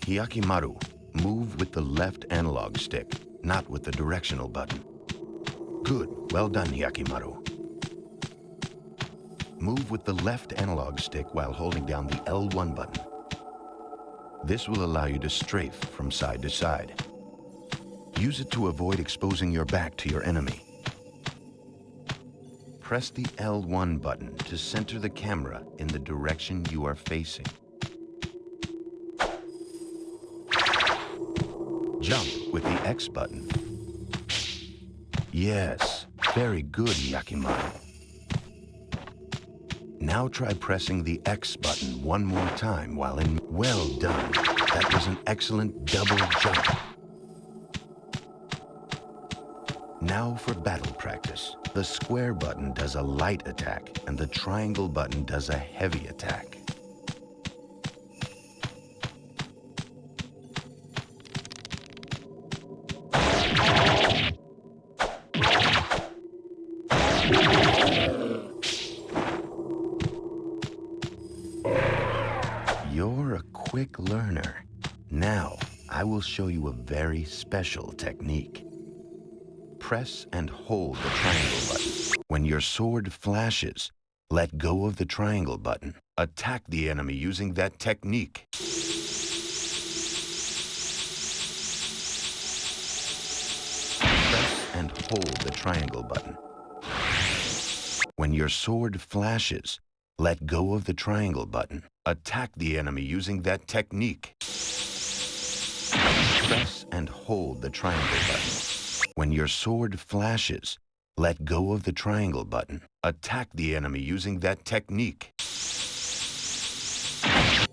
Hyakimaru, move with the left analog stick, not with the directional button. Good, well done, Hyakimaru. Move with the left analog stick while holding down the L1 button. This will allow you to strafe from side to side. Use it to avoid exposing your back to your enemy. Press the L1 button to center the camera in the direction you are facing. Jump with the X button. Yes, very good, Hyakimaru. Now try pressing the X button one more time while in... Well done. That was an excellent double jump. Now for battle practice. The square button does a light attack and the triangle button does a heavy attack. You're a quick learner. Now, I will show you a very special technique. Press and hold the triangle button. When your sword flashes, let go of the triangle button. Attack the enemy using that technique. Press and hold the triangle button. When your sword flashes, let go of the triangle button. Attack the enemy using that technique. Press and hold the triangle button. When your sword flashes, let go of the triangle button. Attack the enemy using that technique.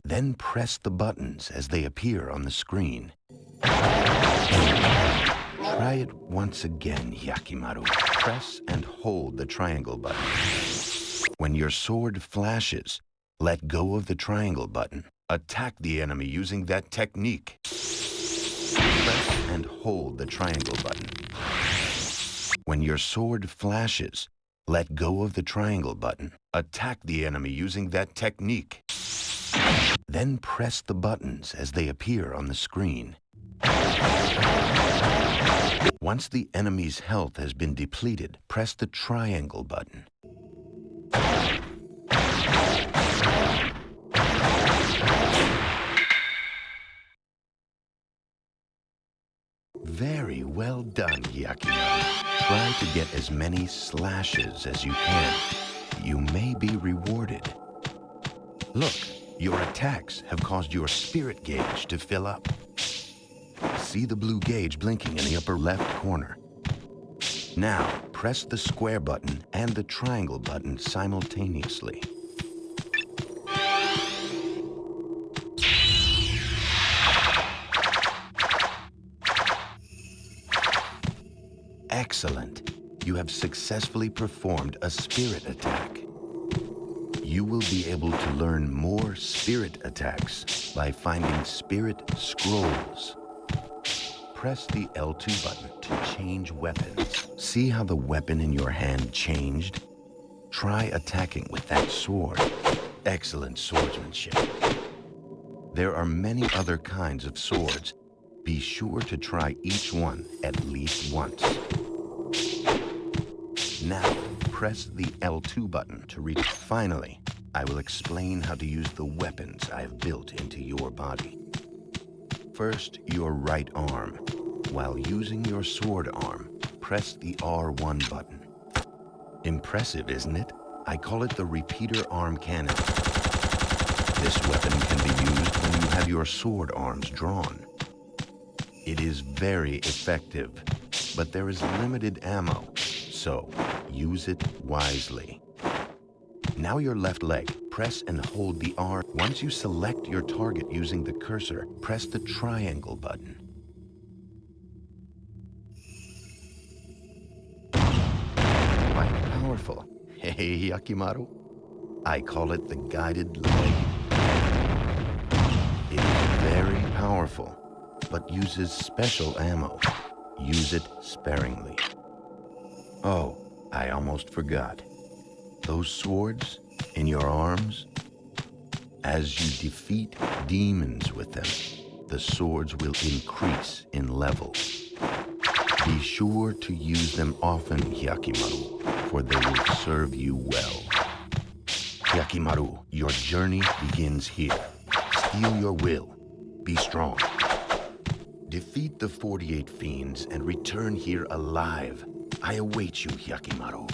Then press the buttons as they appear on the screen. Try it once again, Hyakimaru. Press and hold the triangle button. When your sword flashes, let go of the triangle button. Attack the enemy using that technique. Press and hold the triangle button. When your sword flashes, let go of the triangle button. Attack the enemy using that technique. Then press the buttons as they appear on the screen. Once the enemy's health has been depleted, press the triangle button. Very well done, Hyakimaru. Try to get as many slashes as you can. You may be rewarded. Look, your attacks have caused your spirit gauge to fill up. See the blue gauge blinking in the upper left corner. Now, press the square button and the triangle button simultaneously. Excellent. You have successfully performed a spirit attack. You will be able to learn more spirit attacks by finding spirit scrolls. Press the L2 button to change weapons. See how the weapon in your hand changed? Try attacking with that sword. Excellent swordsmanship. There are many other kinds of swords. Be sure to try each one at least once. Now, press the L2 button to reach. Finally, I will explain how to use the weapons I have built into your body. First, your right arm. While using your sword arm, press the R1 button. Impressive, isn't it? I call it the repeater arm cannon. This weapon can be used when you have your sword arms drawn. It is very effective, but there is limited ammo, so use it wisely. Now your left leg, press and hold the R. Once you select your target using the cursor, press the triangle button. Quite powerful. Hey, Hyakimaru. I call it the guided leg. It is very powerful, but uses special ammo. Use it sparingly. Oh, I almost forgot. Those swords in your arms, as you defeat demons with them, the swords will increase in level. Be sure to use them often, Hyakimaru, for they will serve you well. Hyakimaru, your journey begins here. Steel your will. Be strong. Defeat the 48 fiends and return here alive. I await you, Hyakimaru.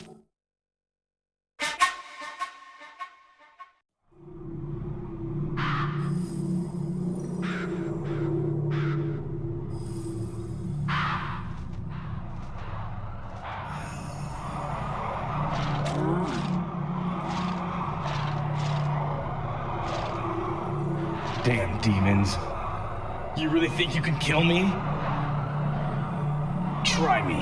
Damn demons. You really think you can kill me? Try me.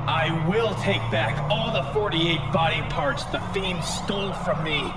I will take back all the 48 body parts the fiends stole from me.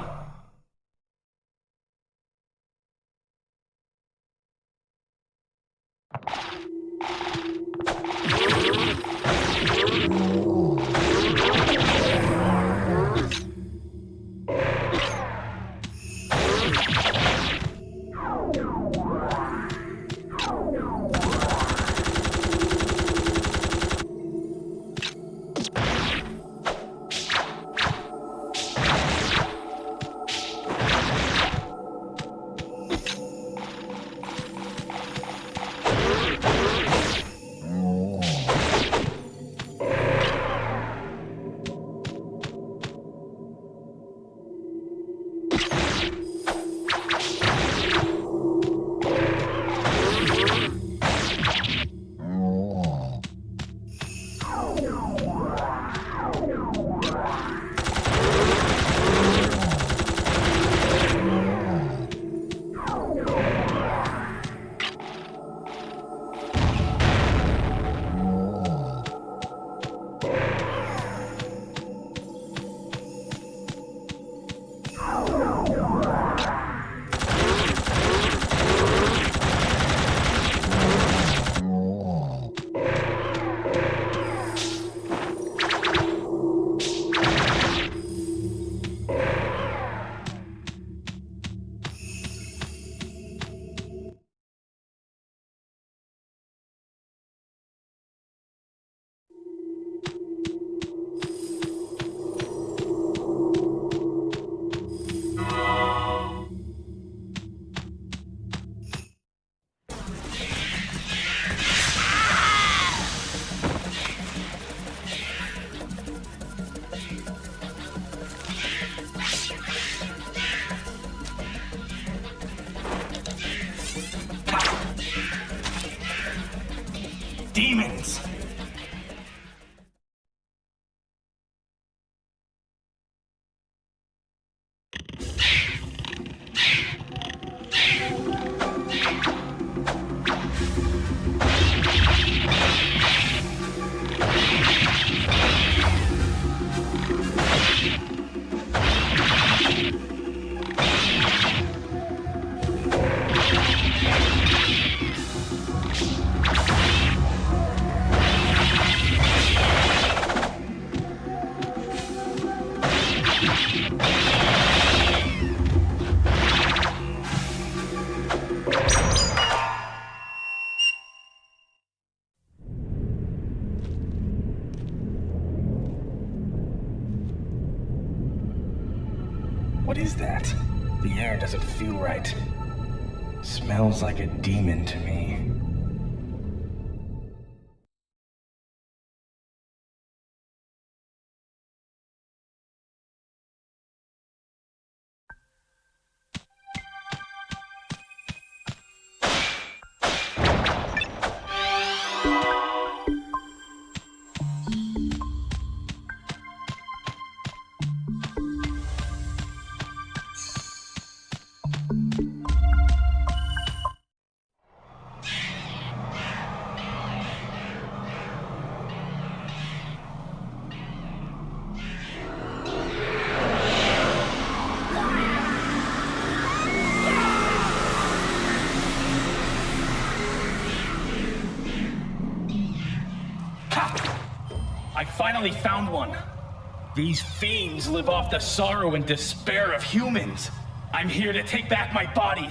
Demons! What is that? The air doesn't feel right. Smells like a demon to me. I finally found one. These fiends live off the sorrow and despair of humans. I'm here to take back my body.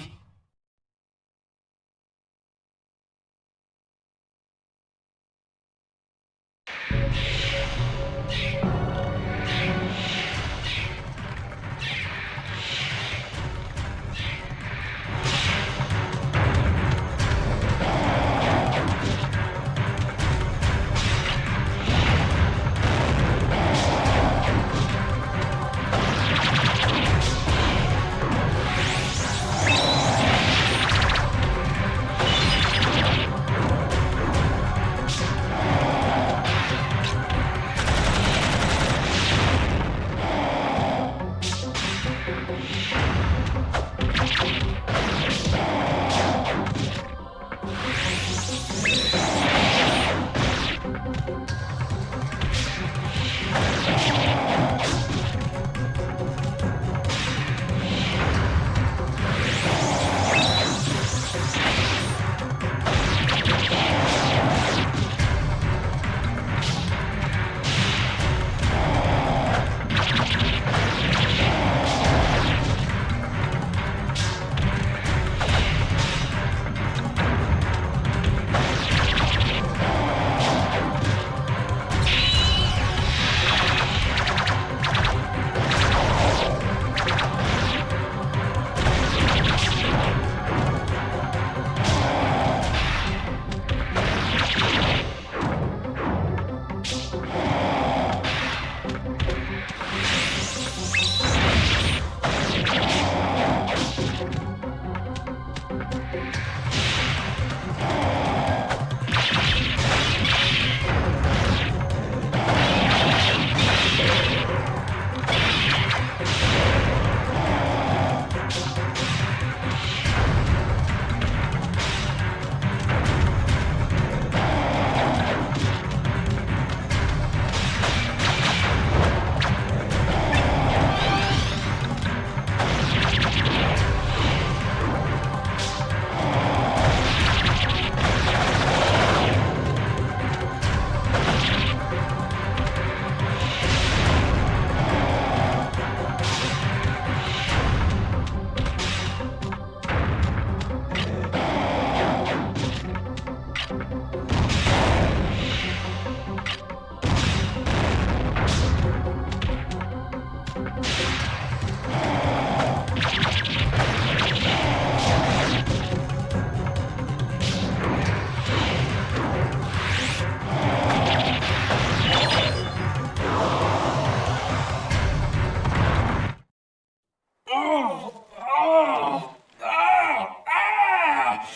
Oh! Oh! Ah! Ah!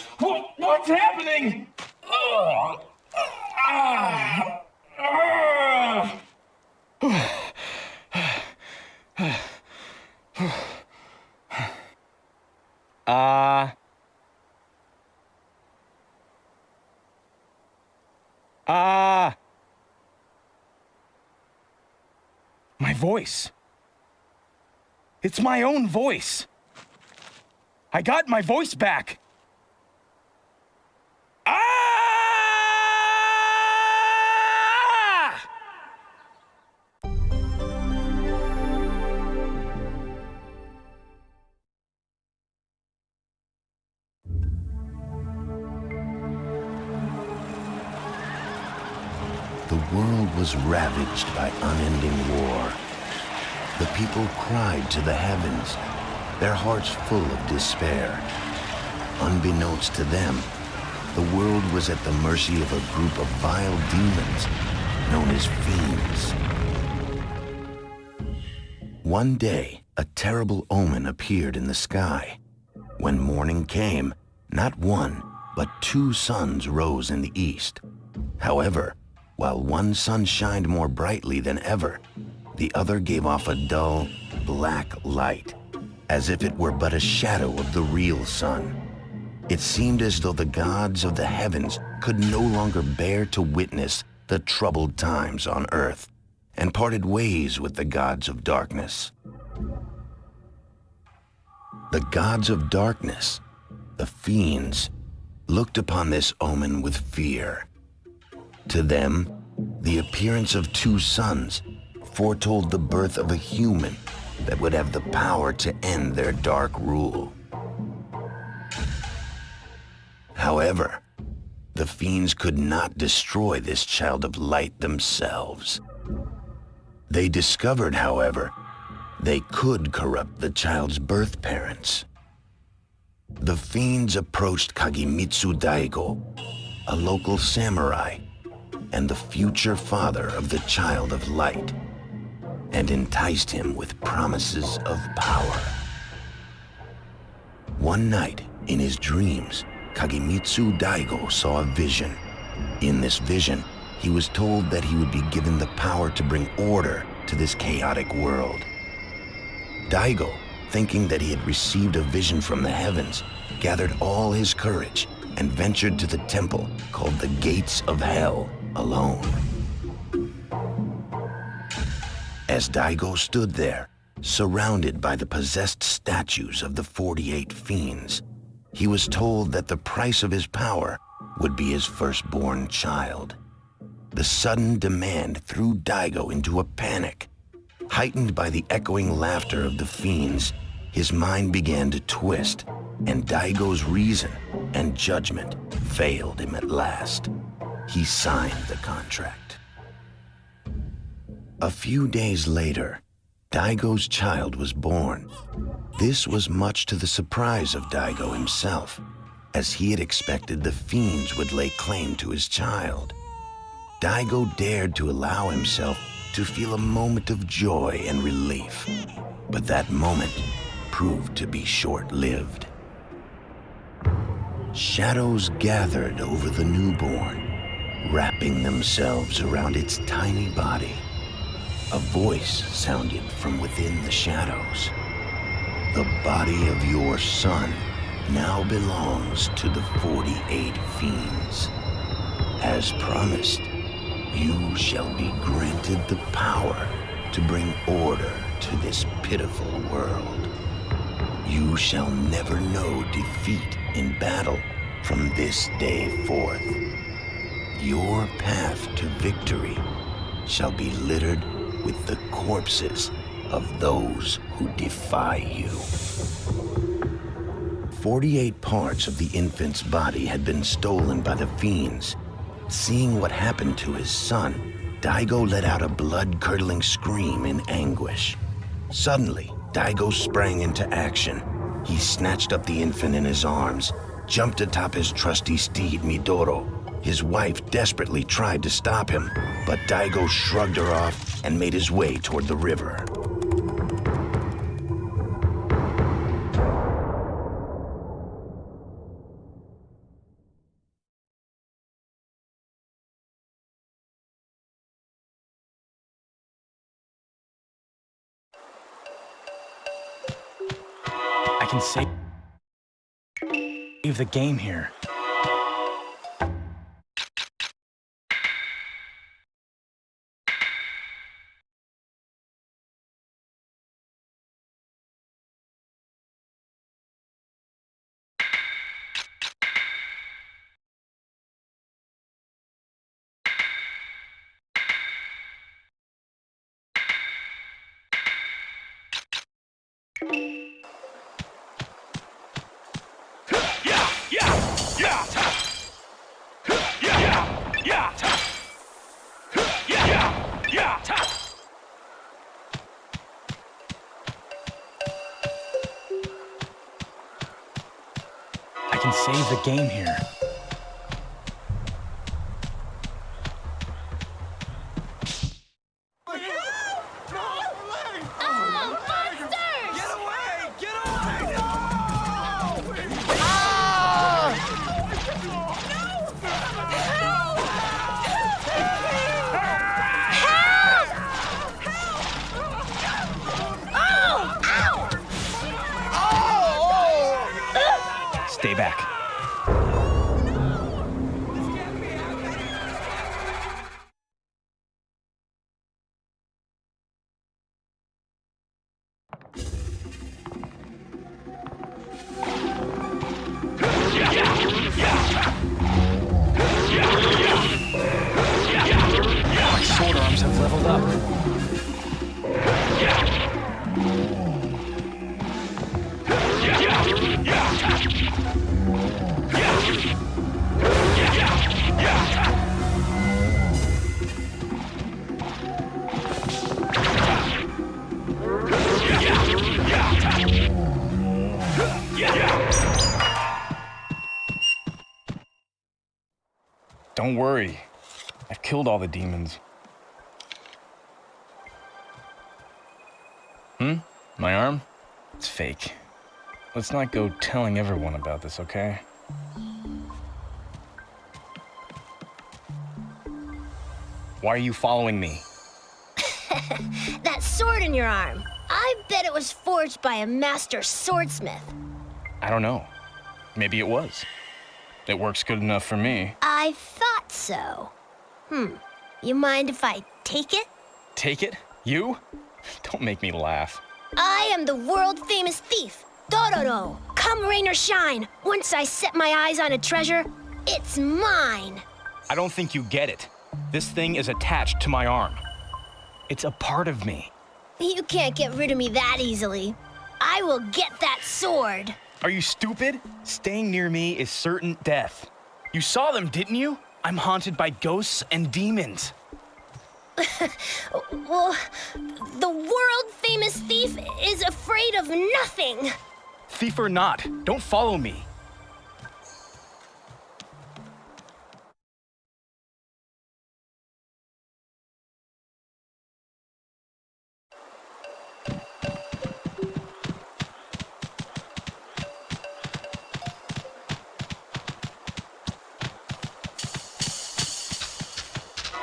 What's happening? Oh! Ah! Ah! Uh... My voice. It's my own voice. I got my voice back. Ah! The world was ravaged by unending war. The people cried to the heavens, their hearts full of despair. Unbeknownst to them, the world was at the mercy of a group of vile demons known as fiends. One day, a terrible omen appeared in the sky. When morning came, not one, but two suns rose in the east. However, while one sun shined more brightly than ever, the other gave off a dull, black light, as if it were but a shadow of the real sun. It seemed as though the gods of the heavens could no longer bear to witness the troubled times on earth, and parted ways with the gods of darkness. The gods of darkness, the fiends, looked upon this omen with fear. To them, the appearance of two suns foretold the birth of a human that would have the power to end their dark rule. However, the fiends could not destroy this child of light themselves. They discovered, however, they could corrupt the child's birth parents. The fiends approached Kagemitsu Daigo, a local samurai, and the future father of the child of light, and enticed him with promises of power. One night, in his dreams, Kagemitsu Daigo saw a vision. In this vision, he was told that he would be given the power to bring order to this chaotic world. Daigo, thinking that he had received a vision from the heavens, gathered all his courage and ventured to the temple called the Gates of Hell alone. As Daigo stood there, surrounded by the possessed statues of the 48 fiends, he was told that the price of his power would be his firstborn child. The sudden demand threw Daigo into a panic. Heightened by the echoing laughter of the fiends, his mind began to twist, and Daigo's reason and judgment failed him at last. He signed the contract. A few days later, Daigo's child was born. This was much to the surprise of Daigo himself, as he had expected the fiends would lay claim to his child. Daigo dared to allow himself to feel a moment of joy and relief, but that moment proved to be short-lived. Shadows gathered over the newborn, wrapping themselves around its tiny body. A voice sounded from within the shadows. The body of your son now belongs to the 48 fiends. As promised, you shall be granted the power to bring order to this pitiful world. You shall never know defeat in battle from this day forth. Your path to victory shall be littered with the corpses of those who defy you. 48 parts of the infant's body had been stolen by the fiends. Seeing what happened to his son, Daigo let out a blood-curdling scream in anguish. Suddenly, Daigo sprang into action. He snatched up the infant in his arms, jumped atop his trusty steed, Midoro. His wife desperately tried to stop him, but Daigo shrugged her off and made his way toward the river. can save the game here. I can save the game here. Stay back. My sword arms have leveled up. Don't worry. I've killed all the demons. My arm? It's fake. Let's not go telling everyone about this, okay? Why are you following me? That sword in your arm. I bet it was forged by a master swordsmith. I don't know. Maybe it was. It works good enough for me. I thought so. You mind if I take it? Take it? You? Don't make me laugh. I am the world-famous thief, Dororo. Come rain or shine, once I set my eyes on a treasure, it's mine. I don't think you get it. This thing is attached to my arm. It's a part of me. You can't get rid of me that easily. I will get that sword. Are you stupid? Staying near me is certain death. You saw them, didn't you? I'm haunted by ghosts and demons. Well, the world-famous thief is afraid of nothing. Thief or not, don't follow me.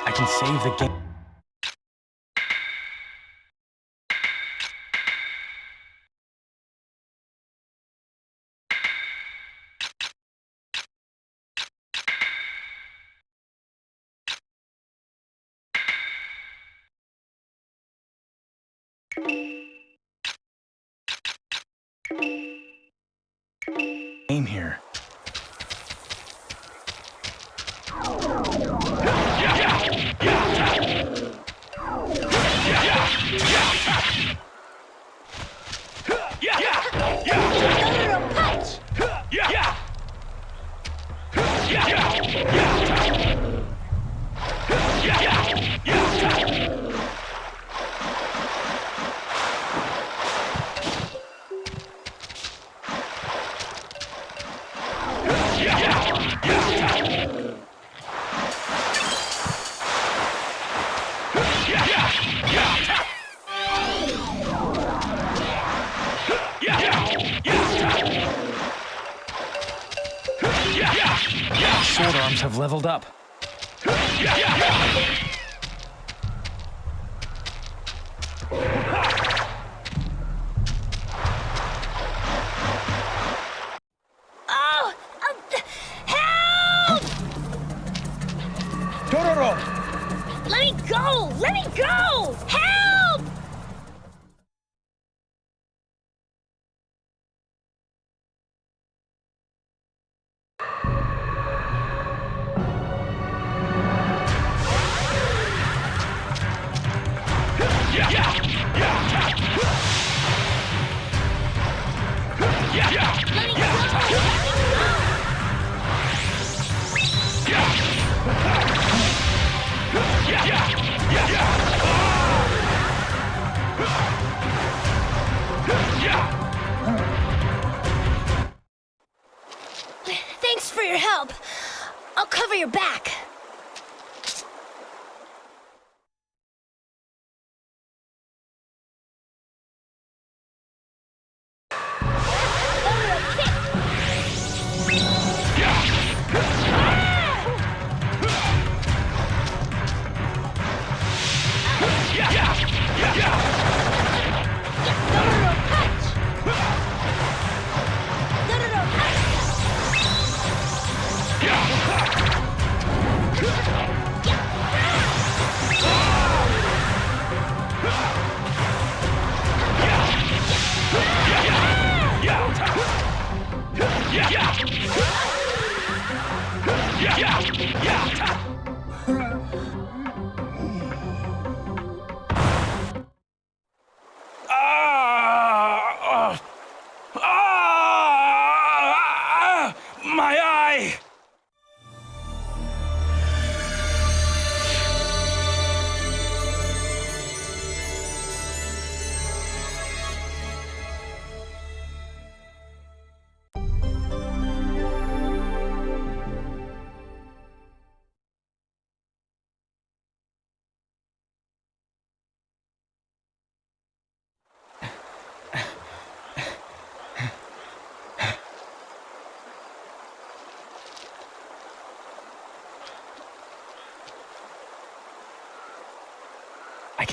I can save the game. Game here. Dororo punch! Sword arms have leveled up. Cover your back. My eye! I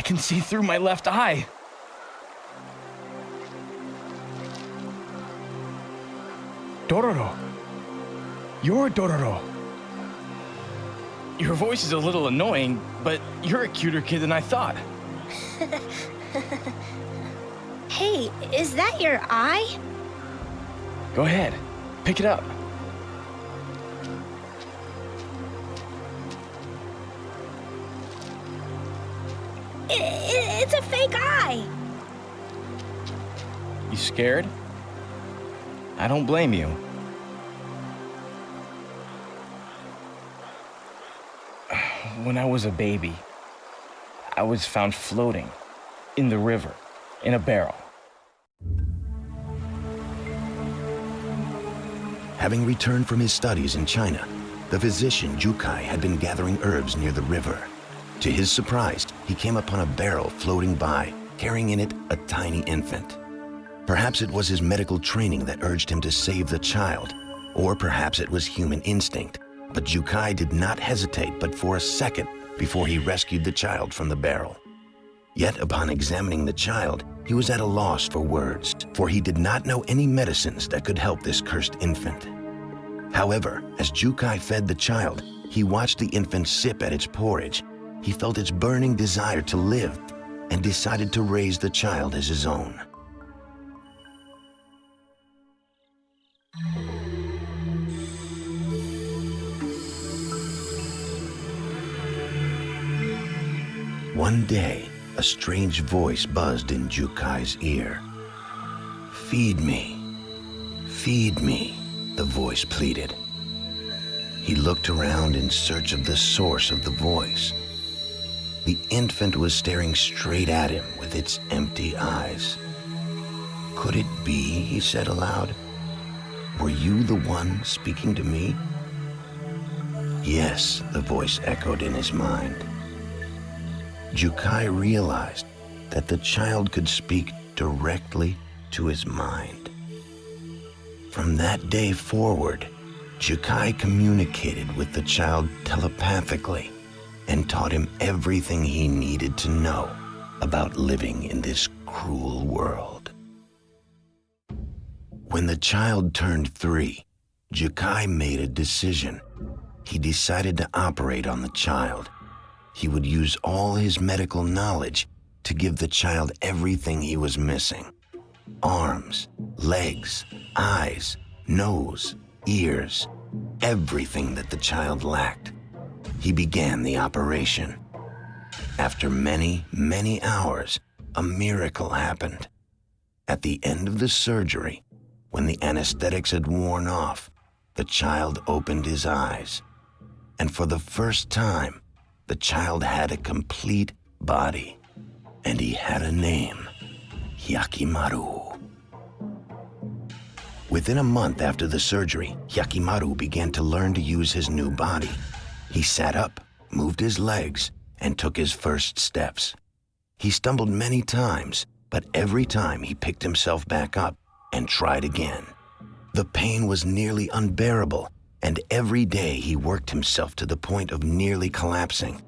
can see through my left eye. Dororo. You're Dororo. Your voice is a little annoying, but you're a cuter kid than I thought. Hey, is that your eye? Go ahead, pick it up. It's a fake eye. You scared? I don't blame you. When I was a baby, I was found floating in the river in a barrel. Having returned from his studies in China, the physician Jukai had been gathering herbs near the river. To his surprise, he came upon a barrel floating by, carrying in it a tiny infant. Perhaps it was his medical training that urged him to save the child, or perhaps it was human instinct. But Jukai did not hesitate but for a second before he rescued the child from the barrel. Yet upon examining the child, he was at a loss for words, for he did not know any medicines that could help this cursed infant. However, as Jukai fed the child, he watched the infant sip at its porridge. He felt its burning desire to live and decided to raise the child as his own. One day, a strange voice buzzed in Jukai's ear. "Feed me, feed me," the voice pleaded. He looked around in search of the source of the voice. The infant was staring straight at him with its empty eyes. "Could it be?" he said aloud. "Were you the one speaking to me?" "Yes," the voice echoed in his mind. Jukai realized that the child could speak directly to his mind. From that day forward, Jukai communicated with the child telepathically and taught him everything he needed to know about living in this cruel world. When the child turned 3, Jukai made a decision. He decided to operate on the child. He would use all his medical knowledge to give the child everything he was missing: arms, legs, eyes, nose, ears, everything that the child lacked. He began the operation. After many, many hours, a miracle happened. At the end of the surgery, when the anesthetics had worn off, the child opened his eyes. And for the first time, the child had a complete body, and he had a name: Yakimaru. Within a month after the surgery, Hyakimaru began to learn to use his new body. He sat up, moved his legs, and took his first steps. He stumbled many times, but every time he picked himself back up and tried again. The pain was nearly unbearable, and every day he worked himself to the point of nearly collapsing.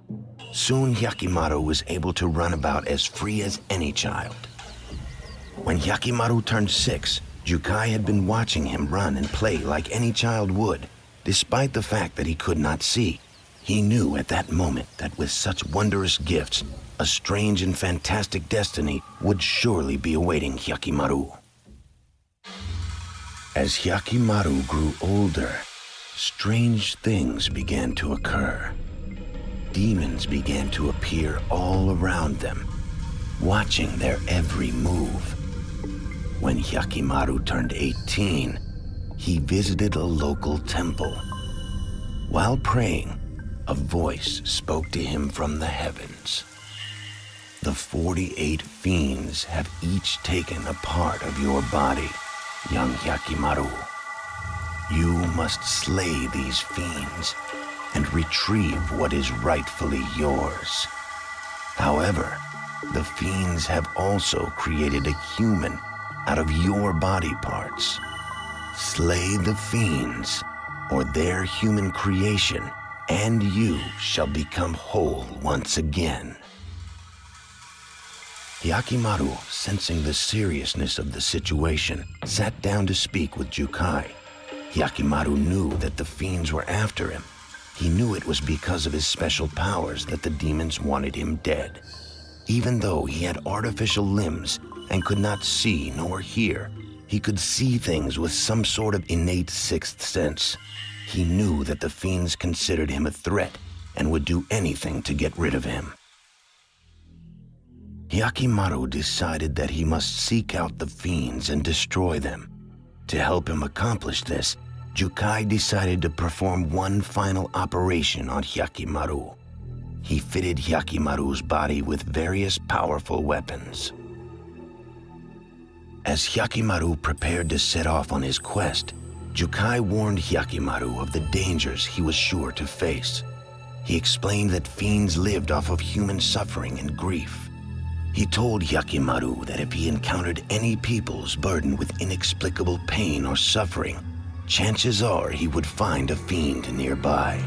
Soon Hyakimaru was able to run about as free as any child. When Hyakimaru turned 6, Jukai had been watching him run and play like any child would, despite the fact that he could not see. He knew at that moment that with such wondrous gifts, a strange and fantastic destiny would surely be awaiting Hyakimaru. As Hyakimaru grew older, strange things began to occur. Demons began to appear all around them, watching their every move. When Hyakimaru turned 18, he visited a local temple. While praying, a voice spoke to him from the heavens. The 48 fiends have each taken a part of your body, young Hyakimaru. You must slay these fiends and retrieve what is rightfully yours. However, the fiends have also created a human out of your body parts. Slay the fiends, or their human creation, and you shall become whole once again. Hyakimaru, sensing the seriousness of the situation, sat down to speak with Jukai. Hyakimaru knew that the fiends were after him. He knew it was because of his special powers that the demons wanted him dead. Even though he had artificial limbs and could not see nor hear, he could see things with some sort of innate sixth sense. He knew that the fiends considered him a threat and would do anything to get rid of him. Hyakimaru decided that he must seek out the fiends and destroy them. To help him accomplish this, Jukai decided to perform one final operation on Hyakimaru. He fitted Hyakimaru's body with various powerful weapons. As Hyakimaru prepared to set off on his quest, Jukai warned Hyakimaru of the dangers he was sure to face. He explained that fiends lived off of human suffering and grief. He told Hyakimaru that if he encountered any peoples burdened with inexplicable pain or suffering, chances are he would find a fiend nearby.